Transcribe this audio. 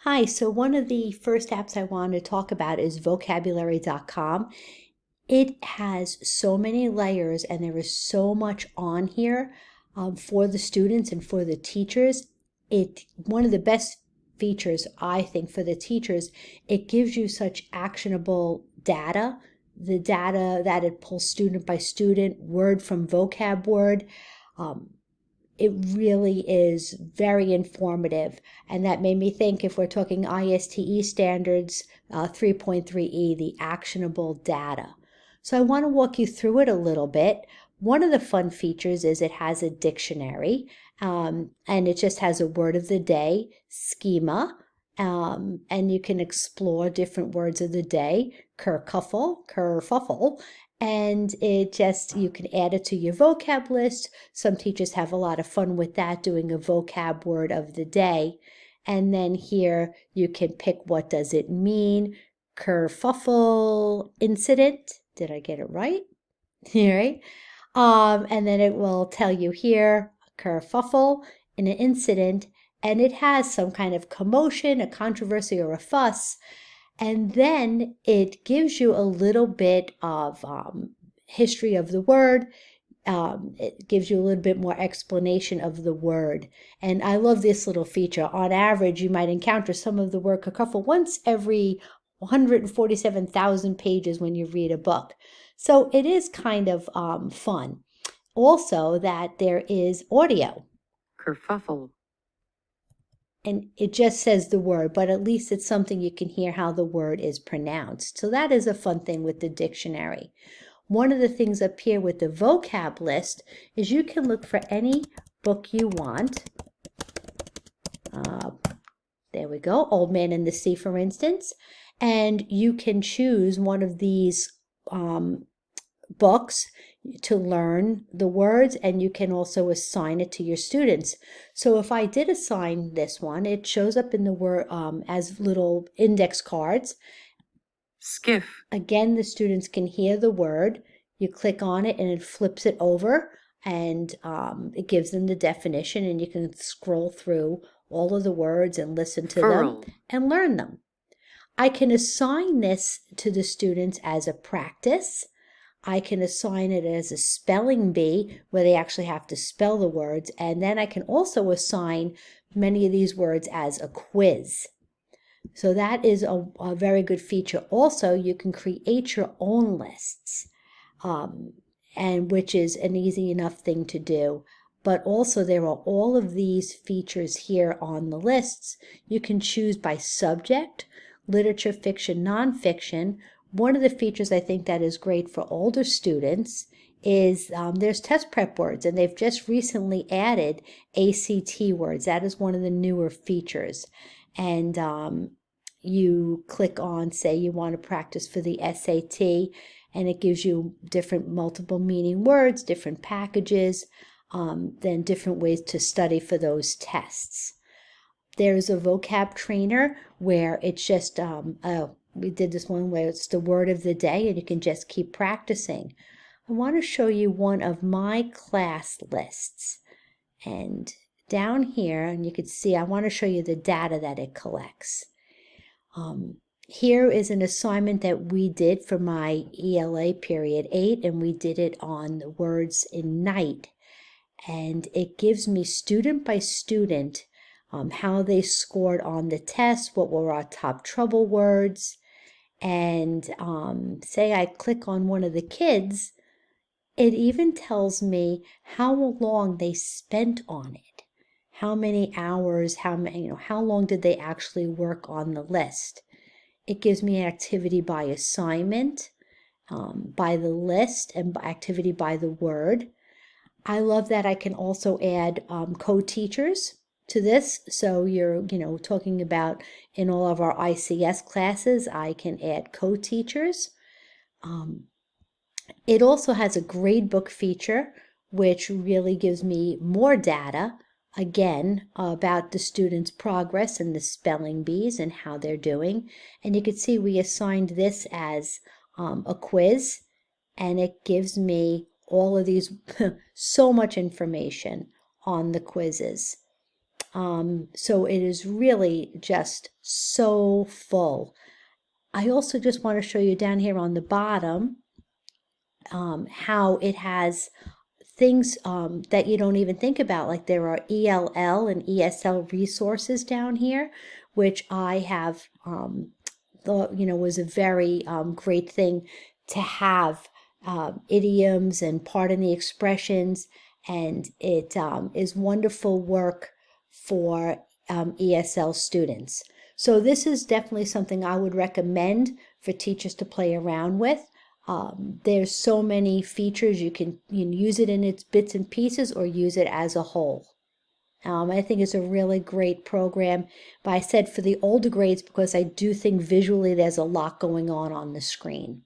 Hi, so one of the first apps I want to talk about is vocabulary.com. It has so many layers and there is so much on here for the students and for the teachers. One of the best features, I think, for the teachers, it gives you such actionable data, the data that it pulls student by student, word from vocab word. It really is very informative, and that made me think, if we're talking ISTE standards 3.3e, the actionable data. So I want to walk you through it a little bit. One of the fun features is it has a dictionary, and it just has a word of the day schema, and you can explore different words of the day, kerfuffle, and you can add it to your vocab list. Some teachers have a lot of fun with that, doing a vocab word of the day. And then here you can pick, what does it mean? Kerfuffle incident. Did I get it right? Right. And then it will tell you here, kerfuffle in an incident, and it has some kind of commotion, a controversy, or a fuss. And then it gives you a little bit of history of the word. It gives you a little bit more explanation of the word. And I love this little feature. On average, you might encounter some of the word kerfuffle once every 147,000 pages when you read a book. So it is kind of fun. Also, that there is audio. Kerfuffle. And it just says the word, but at least it's something you can hear how the word is pronounced. So that is a fun thing with the dictionary. One of the things up here with the vocab list is you can look for any book you want. There we go, Old Man and the Sea, for instance. And you can choose one of these books to learn the words, and you can also assign it to your students. So if I did assign this one, it shows up in the word as little index cards. Skiff. Again, the students can hear the word. You click on it and it flips it over, and it gives them the definition, and you can scroll through all of the words and listen to them and learn them. I can assign this to the students as a practice. I can assign it as a spelling bee, where they actually have to spell the words, and then I can also assign many of these words as a quiz. So that is a very good feature. Also, you can create your own lists, and which is an easy enough thing to do. But also there are all of these features here on the lists. You can choose by subject, literature, fiction, nonfiction. One of the features I think that is great for older students is there's test prep words, and they've just recently added ACT words. That is one of the newer features. And you click on, say you want to practice for the SAT, and it gives you different multiple meaning words, different packages, then different ways to study for those tests. There's a vocab trainer where it's just, we did this one where it's the word of the day, and you can just keep practicing. I want to show you one of my class lists. And down here, and you can see, I want to show you the data that it collects. Here is an assignment that we did for my ELA period 8, and we did it on the words in night. And it gives me student by student how they scored on the test, what were our top trouble words. And say I click on one of the kids, it even tells me how long they spent on it, how many hours, how long did they actually work on the list. It gives me activity by assignment, by the list, and activity by the word. I love that I can also add co-teachers to this. So you're, talking about in all of our ICS classes, I can add co-teachers. It also has a gradebook feature, which really gives me more data, again, about the students' progress and the spelling bees and how they're doing. And you can see we assigned this as a quiz, and it gives me all of these, so much information on the quizzes. So it is really just so full. I also just want to show you down here on the bottom how it has things that you don't even think about, like there are ELL and ESL resources down here, which I have thought, was a very great thing to have, idioms and pardon the expressions, and it is wonderful work for ESL students. So this is definitely something I would recommend for teachers to play around with. There's so many features. You can use it in its bits and pieces or use it as a whole. I think it's a really great program, but I said for the older grades because I do think visually there's a lot going on the screen.